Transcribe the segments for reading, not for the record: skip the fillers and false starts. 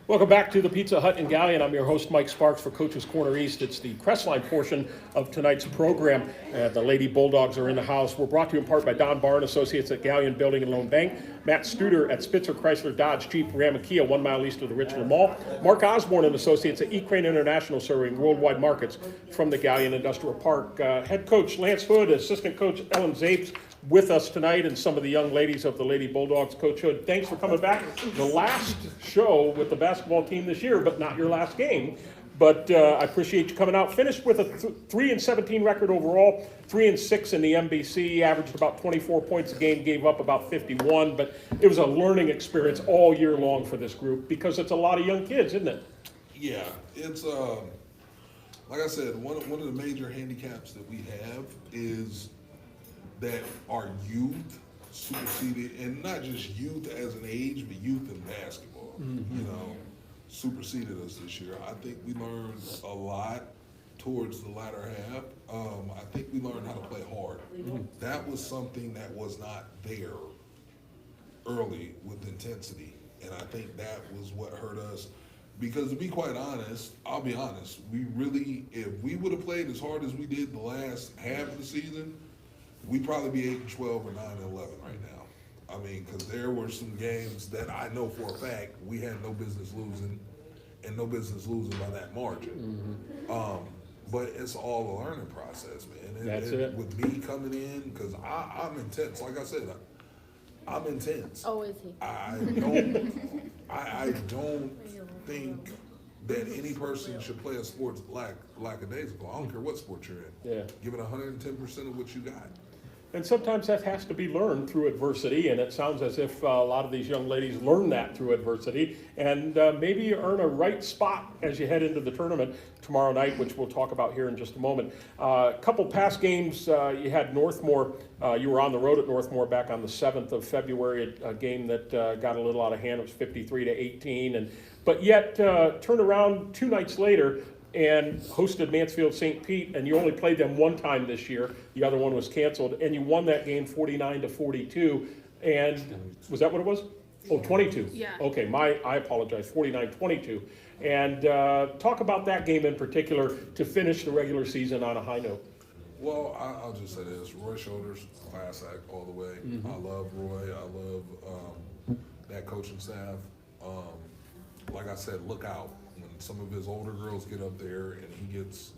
Welcome back to the Pizza Hut in Galleon. I'm your host, Mike Sparks, for Coach's Corner East. It's the Crestline portion of tonight's program. The Lady Bulldogs are in the house. We're brought to you in part by Don Barr and Associates at Galleon Building and Loan Bank, Matt Studer at Spitzer Chrysler Dodge Jeep Ram and Kia, 1 mile east of the Richland Mall, Mark Osborne and Associates at E-Crane International, serving worldwide markets from the Galleon Industrial Park. Head coach Lance Hood, assistant coach Ellen Zapes, with us tonight, and some of the young ladies of the Lady Bulldogs. Coach Hood, thanks for coming back. The last show with the basketball team this year, but not your last game. But I appreciate you coming out. Finished with a 3-17 record overall, 3-6 in the MBC, averaged about 24 points a game, gave up about 51. But it was a learning experience all year long for this group because it's a lot of young kids, isn't it? Yeah, it's like I said, one of the major handicaps that we have is that our youth superseded, and not just youth as an age, but youth in basketball, superseded us this year. I think we learned a lot towards the latter half. I think we learned how to play hard. That was something that was not there early with intensity, and I think that was what hurt us. Because to be quite honest, I'll be honest, if we would have played as hard as we did the last half of the season, we'd probably be 8-12 or 9-11 right now. I mean, because there were some games that I know for a fact we had no business losing, and no business losing by that margin. But it's all a learning process, man. That's it. With me coming in, because I'm intense. Like I said, I'm intense. Oh, is he? I don't think that any person should play a sport lackadaisical. I don't care what sport you're in. Yeah. Give it 110% of what you got. And sometimes that has to be learned through adversity, and it sounds as if a lot of these young ladies learn that through adversity, and maybe you earn a right spot as you head into the tournament tomorrow night, which we'll talk about here in just a moment. A couple past games, you had Northmore. You were on the road at Northmore back on the 7th of February, a game that got a little out of hand. It was 53-18, but yet turned around 2 nights later and hosted Mansfield St. Pete, and you only played them one time this year. The other one was canceled, and you won that game 49-42. And was that what it was? Oh, 22. Yeah. Okay, I apologize, 49-22. And talk about that game in particular to finish the regular season on a high note. Well, I'll just say this. Roy Shoulders, class act all the way. I love Roy. I love that coaching staff. Like I said, look out. When some of his older girls get up there and he gets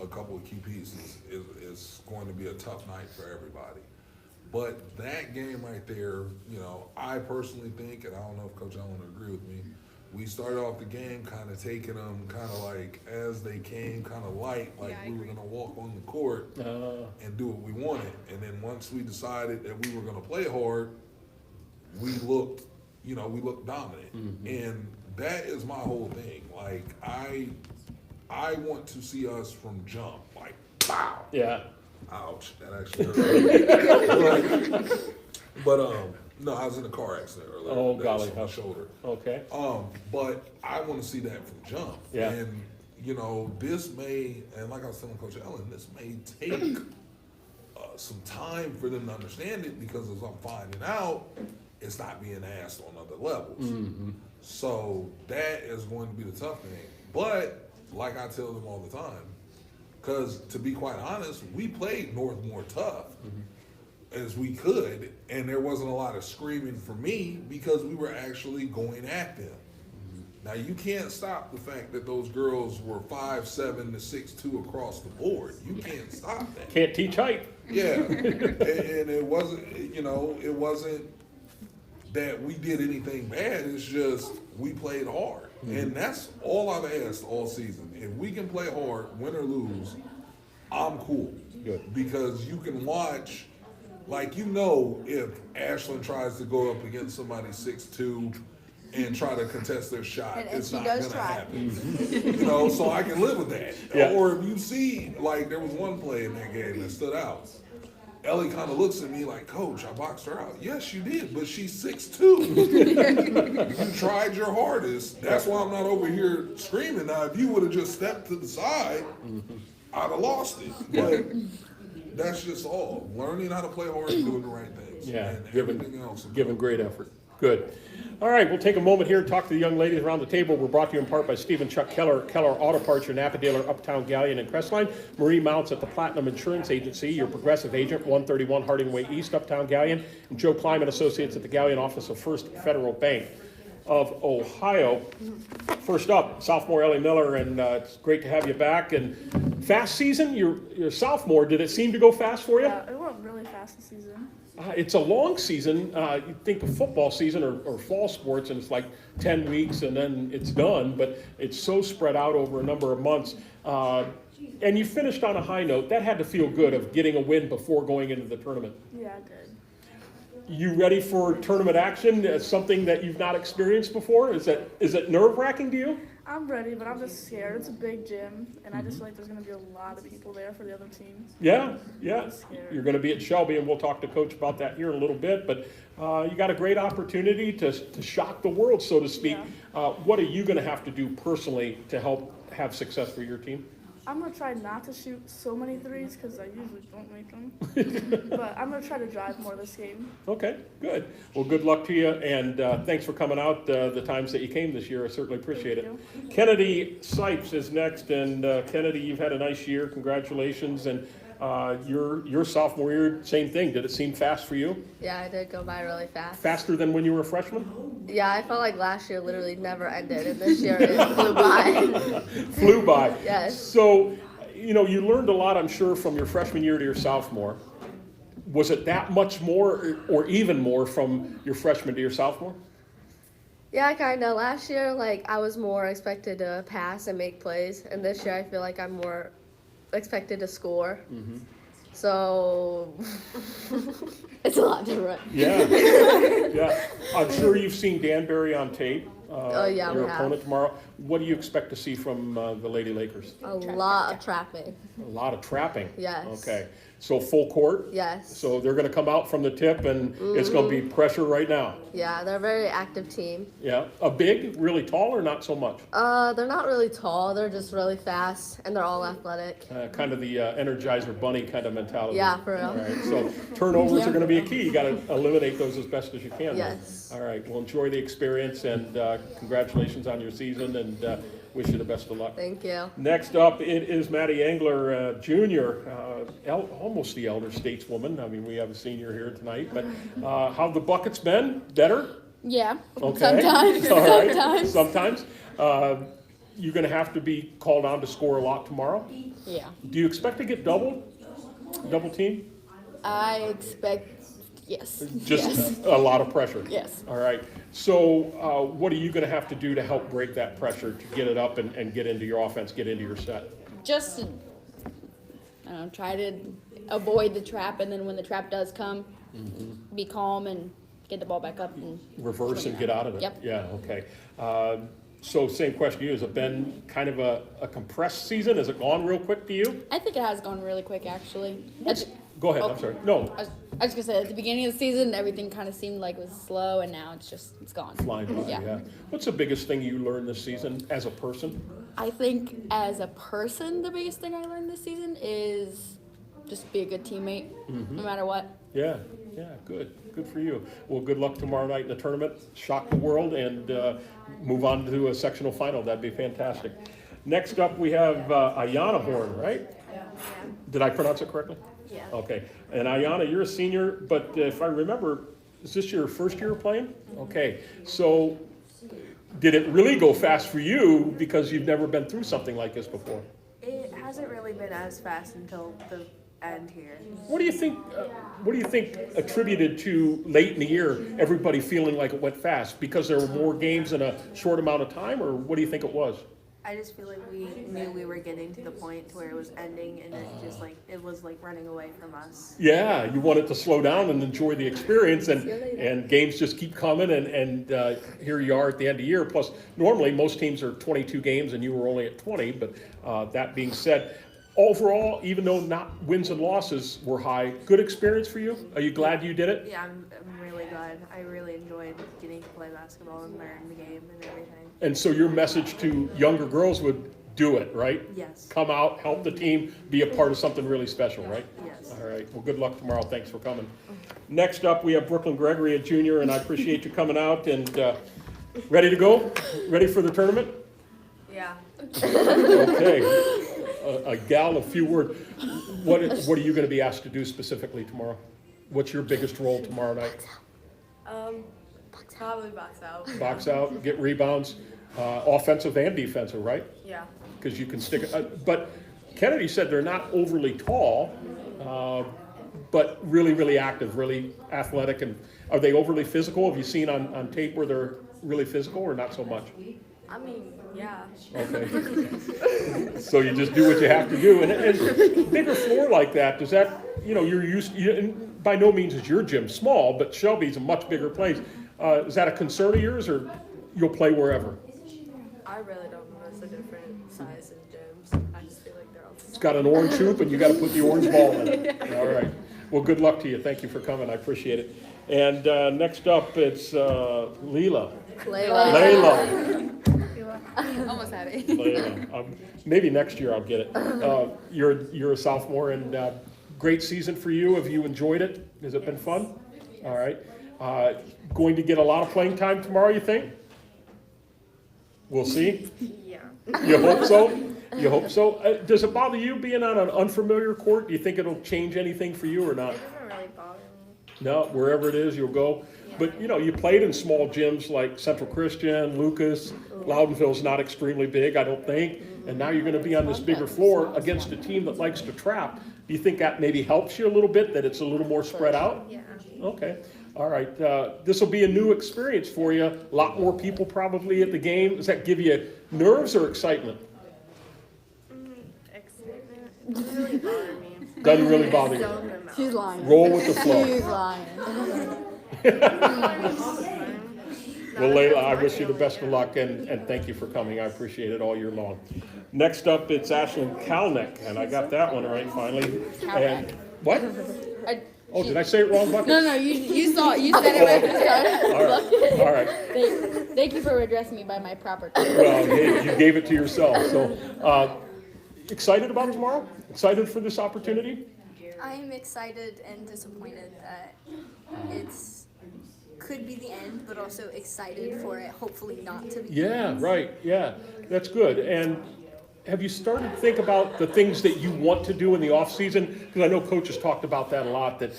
a couple of key pieces, it's going to be a tough night for everybody. But that game right there, I personally think, and I don't know if Coach Allen would agree with me, we started off the game kind of taking them kind of like as they came, kind of light, like we were going to walk on the court and do what we wanted. And then once we decided that we were going to play hard, we looked dominant. And that is my whole thing. Like, I want to see us from jump, like, pow. Yeah. Ouch, that actually hurt. But no, I was in a car accident earlier. Oh, that golly. was on my shoulder. Okay. But I want to see that from jump. Yeah. And, this may, and like I was telling Coach Ellen, this may take some time for them to understand it, because as I'm finding out, it's not being asked on other levels. So that is going to be the tough thing. But like I tell them all the time, because to be quite honest, we played Northmore tough as we could, and there wasn't a lot of screaming for me because we were actually going at them. Now, you can't stop the fact that those girls were 5'7" to 6'2" across the board. You can't stop that. Can't teach height. Yeah, and it wasn't, it wasn't that we did anything bad. It's just we played hard. And that's all I've asked all season. If we can play hard, win or lose, I'm cool. Good. Because you can watch, like, if Ashlyn tries to go up against somebody 6'2" and try to contest their shot, And it's she not does gonna try. happen. So I can live with that. Yeah. Or if you see, like, there was one play in that game that stood out. Ellie kind of looks at me like, Coach, I boxed her out. Yes, you did, but she's 6'2". You tried your hardest. That's why I'm not over here screaming. Now, if you would have just stepped to the side, I'd have lost it. But that's just all. Learning how to play hard and doing the right things. Yeah, And everything else. Giving great effort. Good. All right, we'll take a moment here and talk to the young ladies around the table. We're brought to you in part by Stephen Chuck Keller, Keller Auto Parts, your Napa dealer, Uptown Galleon and Crestline. Marie Mounts at the Platinum Insurance Agency, your Progressive agent, 131 Harding Way East, Uptown Galleon. And Joe Kleiman Associates at the Galleon office of First Federal Bank of Ohio. First up, sophomore Ellie Miller, and it's great to have you back. And fast season, you're sophomore. Did it seem to go fast for you? Yeah, it went really fast this season. It's a long season. You think of football season or fall sports, and it's like 10 weeks and then it's done, but it's so spread out over a number of months. And you finished on a high note. That had to feel good of getting a win before going into the tournament. Yeah, I did. You ready for tournament action? Something that you've not experienced before? Is it nerve-wracking to you? I'm ready, but I'm just scared. It's a big gym, and I just feel like there's going to be a lot of people there for the other teams. Yeah. I'm scared. You're going to be at Shelby, and we'll talk to Coach about that here in a little bit. But you got a great opportunity to shock the world, so to speak. Yeah. What are you going to have to do personally to help have success for your team? I'm going to try not to shoot so many threes because I usually don't make them. But I'm going to try to drive more this game. Okay, good. Well, good luck to you, and thanks for coming out the times that you came this year. I certainly appreciate it. Kennedi Sipes is next, and Kennedy, you've had a nice year. Congratulations, and your sophomore year, same thing. Did it seem fast for you? Yeah, it did go by really fast. Faster than when you were a freshman? Yeah, I felt like last year literally never ended, and this year it flew by. Flew by. Yes. So, you learned a lot, I'm sure, from your freshman year to your sophomore. Was it that much more or even more from your freshman to your sophomore? Yeah, kind of. Last year, I was more expected to pass and make plays, and this year I feel like I'm more expected to score. Mm-hmm. So it's a lot different. Yeah. I'm sure you've seen Danbury on tape. Yeah, your we have. opponent tomorrow. What do you expect to see from the Lady Lakers? A lot of trapping. A lot of trapping. Yes. Okay. So full court? Yes. So they're going to come out from the tip, and it's going to be pressure right now. Yeah, they're a very active team. Yeah. A big, really tall, or not so much? They're not really tall. They're just really fast, and they're all athletic. Kind of the Energizer Bunny kind of mentality. Yeah, for real. All right. So turnovers are going to be a key. You got to eliminate those as best as you can. Yes. All right. Well, enjoy the experience, and congratulations on your season, and wish you the best of luck. Thank you. Next up, it is Maddie Engler, Jr., almost the elder stateswoman. I mean, we have a senior here tonight, but how have the buckets been? Better? Yeah. Okay. Sometimes. All right. Sometimes. Sometimes. You're going to have to be called on to score a lot tomorrow. Yeah. Do you expect to get double team? I expect yes. Just yes. a lot of pressure. Yes. All right. So what are you going to have to do to help break that pressure to get it up and get into your offense, get into your set? Just try to avoid the trap, and then when the trap does come, be calm and get the ball back up and Reverse and get out of it. Yep. Yeah. Okay. So same question to you. Has it been kind of a compressed season? Has it gone real quick to you? I think it has gone really quick, actually. Go ahead. Oh. I'm sorry. No. I was gonna say at the beginning of the season, everything kind of seemed like it was slow, and now it's gone. Flying by. Yeah. What's the biggest thing you learned this season as a person? I think as a person, the biggest thing I learned this season is just be a good teammate, no matter what. Yeah, good for you. Well, good luck tomorrow night in the tournament. Shock the world and move on to a sectional final. That'd be fantastic. Next up, we have Ayanna Horn, right? Yeah. Did I pronounce it correctly? Yeah. Okay. And Ayanna, you're a senior, but if I remember, is this your first year playing? Okay. So did it really go fast for you because you've never been through something like this before? It hasn't really been as fast until the end here. What do you think? What do you think attributed to late in the year everybody feeling like it went fast because there were more games in a short amount of time, or what do you think it was? I just feel like we knew we were getting to the point to where it was ending, and it was running away from us. Yeah, you wanted to slow down and enjoy the experience, and games just keep coming, and here you are at the end of the year. Plus, normally most teams are 22 games, and you were only at 20. But that being said, overall, even though not wins and losses were high, good experience for you? Are you glad you did it? Yeah, I'm really glad. I really enjoyed getting to play basketball and learn the game and everything. And so your message to younger girls would do it, right? Yes. Come out, help the team, be a part of something really special, right? Yes. All right, well, good luck tomorrow. Thanks for coming. Next up, we have Brooklyn Gregory, a junior, and I appreciate you coming out and ready to go? Ready for the tournament? Yeah. Okay. A gal, a few words. What are you going to be asked to do specifically tomorrow? What's your biggest role tomorrow night? Probably box out. Box out, get rebounds, offensive and defensive, right? Yeah. Because you can stick it. But Kennedy said they're not overly tall, but really, really active, really athletic. And are they overly physical? Have you seen on tape where they're really physical or not so much? I mean, yeah. Okay. So you just do what you have to do. And bigger floor like that, does that, you're used, and by no means is your gym small, but Shelby's a much bigger place. Is that a concern of yours, or you'll play wherever? I really don't notice the different size in gyms. I just feel like they're all. It's got an orange hoop, and you got to put the orange ball in it. All right. Well, good luck to you. Thank you for coming. I appreciate it. And next up, it's Leilah. Almost had it. Leilah. Maybe next year I'll get it. You're a sophomore, and great season for you. Have you enjoyed it? Has it been fun? All right. Going to get a lot of playing time tomorrow, you think? We'll see. Yeah. You hope so? You hope so? Does it bother you being on an unfamiliar court? Do you think it'll change anything for you or not? It doesn't really bother me. No, wherever it is, you'll go. But, you played in small gyms like Central Christian, Lucas. Loudonville's not extremely big, I don't think. And now you're going to be on this bigger floor against a team that likes to trap. Do you think that maybe helps you a little bit, that it's a little more spread out? Yeah. Okay. All right. This will be a new experience for you. A lot more people probably at the game. Does that give you nerves or excitement? Excitement. Doesn't really bother me. Doesn't really bother you. Zone them out. She's lying. Roll with the flow. She's lying. Well, Leilah, I wish you the best of luck, and thank you for coming. I appreciate it all year long. Next up, it's Ashlyn Calnek, and I got that one right finally. And what? Oh, did I say it wrong, Bucket? No, you saw it. You said it right at the start. All right. Thank you for addressing me by my proper title. Well, hey, you gave it to yourself. So, excited about tomorrow? Excited for this opportunity? I'm excited and disappointed that it's could be the end, but also excited for it hopefully not to be. Yeah, right. Yeah, that's good. And have you started to think about the things that you want to do in the off season? Because I know coaches talked about that a lot, that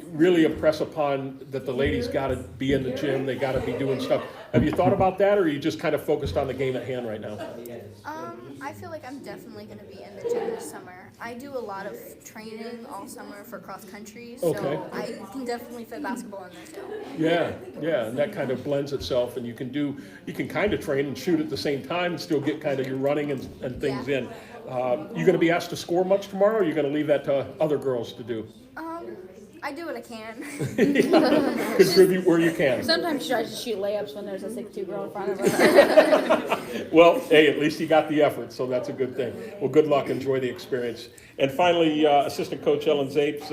really impress upon that the ladies got to be in the gym, they got to be doing stuff. Have you thought about that, or are you just kind of focused on the game at hand right now? I feel like I'm definitely going to be in the gym this summer. I do a lot of training all summer for cross country, so Okay. I can definitely fit basketball in there too. Yeah, and that kind of blends itself, and you can kind of train and shoot at the same time and still get kind of your running and things in. You going to be asked to score much tomorrow, or are you going to leave that to other girls to do? I do what I can. Contribute where you can. Sometimes she tries to shoot layups when there's a 6'2" girl in front of her. Well, hey, at least you got the effort, so that's a good thing. Well, good luck. Enjoy the experience. And finally, Assistant Coach Ellen Zapes,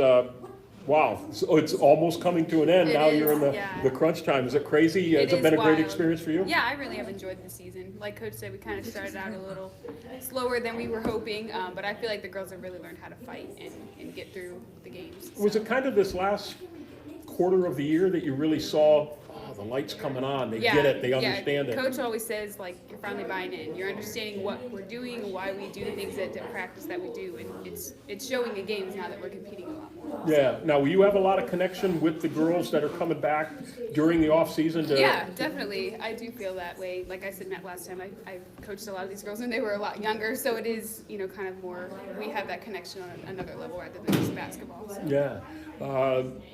wow, so it's almost coming to an end. It Now is, you're in yeah. the crunch time. Is it crazy? Has it is been a great wild. experience for you? Yeah, I really have enjoyed the season. Like Coach said, we kind of started out a little slower than we were hoping, but I feel like the girls have really learned how to fight and get through the games. Was it kind of this last quarter of the year that you really saw, the lights coming on, they get it, they understand it? Coach always says, like, you're finally buying in. You're understanding what we're doing and why we do the things that practice that we do, and it's showing in games now that we're competing a lot more. Yeah. Now, will you have a lot of connection with the girls that are coming back during the off season? Yeah, definitely. I do feel that way. Like I said, Matt, last time I coached a lot of these girls when they were a lot younger, so it is, kind of more, we have that connection on another level rather than just basketball. So. Yeah.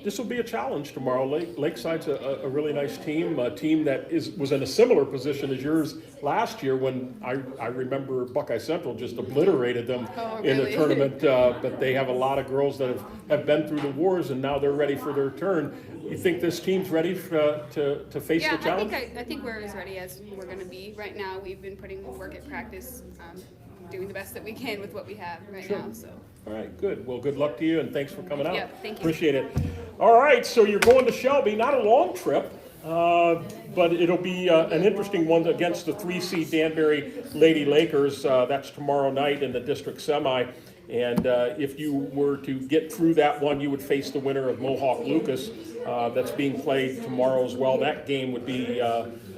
This will be a challenge tomorrow. Lakeside's a really nice team, a team that was in a similar position as yours last year when I remember Buckeye Central just obliterated them in the really? tournament. But they have a lot of girls that have been through the wars, and now they're ready for their turn. You think this team's ready to face the challenge? I think we're as ready as we're going to be. Right now, we've been putting work at practice, doing the best that we can with what we have right now. So. All right, good. Well, good luck to you, and thanks for coming out. Yeah, thank you. Appreciate it. All right, so you're going to Shelby, not a long trip, But it'll be an interesting one against the 3 seed Danbury Lady Lakers. That's tomorrow night in the district semi. And if you were to get through that one, you would face the winner of Mohawk Lucas. That's being played tomorrow as well. That game would be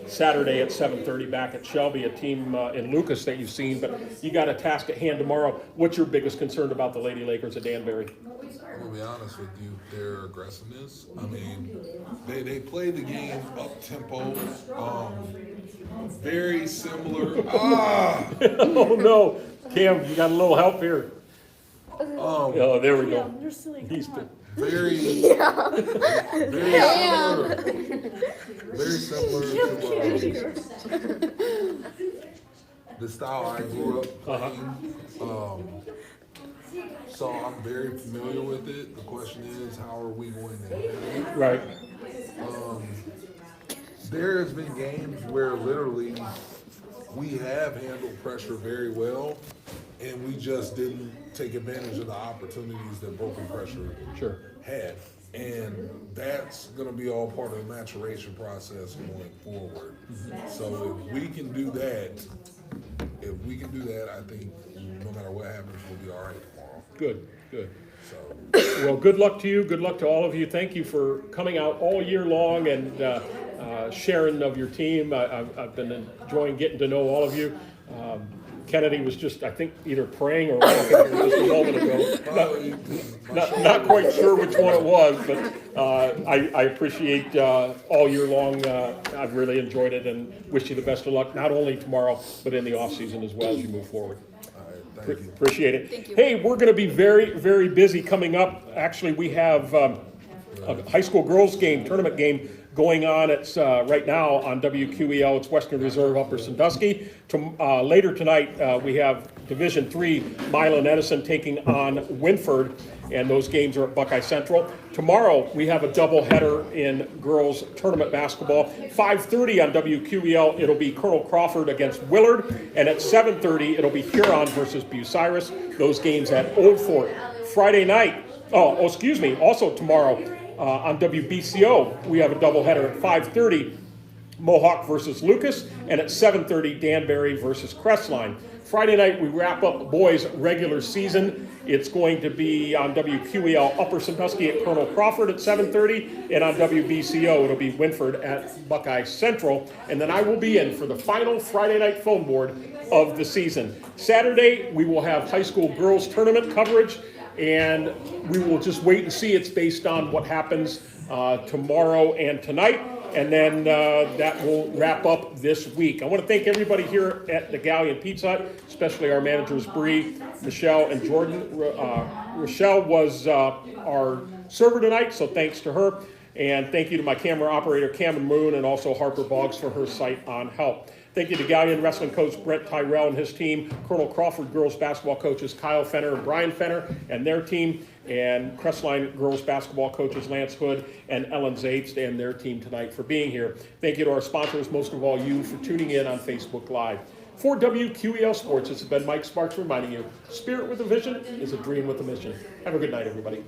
Saturday at 7:30 back at Shelby, a team in Lucas that you've seen. But you got a task at hand tomorrow. What's your biggest concern about the Lady Lakers of Danbury? I'm gonna be honest with you, their aggressiveness. I mean, they play the game up tempo, very similar. Oh no, Cam, you got a little help here. Oh, there we go. You're silly. He's Very similar to the style I grew up playing. So I'm very familiar with it. The question is, how are we going to handle it? right. There has been games where literally we have handled pressure very well, and we just didn't take advantage of the opportunities that broken pressure Sure. had. And that's going to be all part of the maturation process going forward. So if we can do that, I think no matter what happens, we'll be all right tomorrow. Good, good. So Well, good luck to you. Good luck to all of you. Thank you for coming out all year long and sharing of your team. I've been enjoying getting to know all of you. Kennedy was just, I think, either praying or walking here just a moment ago. Not quite sure which one it was, but I appreciate all year long. I've really enjoyed it and wish you the best of luck, not only tomorrow, but in the off season as well as you move forward. thank you. Appreciate it. Thank you. Hey, we're going to be very, very busy coming up. Actually, we have a high school girls game, tournament game going on. It's right now on WQEL. It's Western Reserve Upper Sandusky. Later tonight, we have Division III, Milan Edison taking on Winford, and those games are at Buckeye Central. Tomorrow, we have a doubleheader in girls tournament basketball. 5:30 on WQEL, it'll be Colonel Crawford against Willard, and at 7:30, it'll be Huron versus Bucyrus. Those games at Old Fort. Friday night, also tomorrow, on WBCO, we have a doubleheader at 5:30, Mohawk versus Lucas, and at 7:30, Danbury versus Crestline. Friday night, we wrap up the boys' regular season. It's going to be on WQEL Upper Sandusky at Colonel Crawford at 7:30, and on WBCO, it'll be Winford at Buckeye Central. And then I will be in for the final Friday night phone board of the season. Saturday, we will have high school girls tournament coverage, and we will just wait and see. It's based on what happens tomorrow and tonight, and then that will wrap up this week. I want to thank everybody here at the Galleon Pizza Hut, especially our managers Bree, Michelle, and Jordan. Rochelle was our server tonight, so thanks to her. And thank you to my camera operator, Cameron Moon, and also Harper Boggs for her site on help. Thank you to Galleon Wrestling coach Brent Tyrell and his team, Colonel Crawford girls basketball coaches Kyle Fenner and Brian Fenner and their team, and Crestline girls basketball coaches Lance Hood and Ellen Zapes and their team tonight for being here. Thank you to our sponsors, most of all you, for tuning in on Facebook Live. For WQEL Sports, it's been Mike Sparks reminding you, spirit with a vision is a dream with a mission. Have a good night, everybody.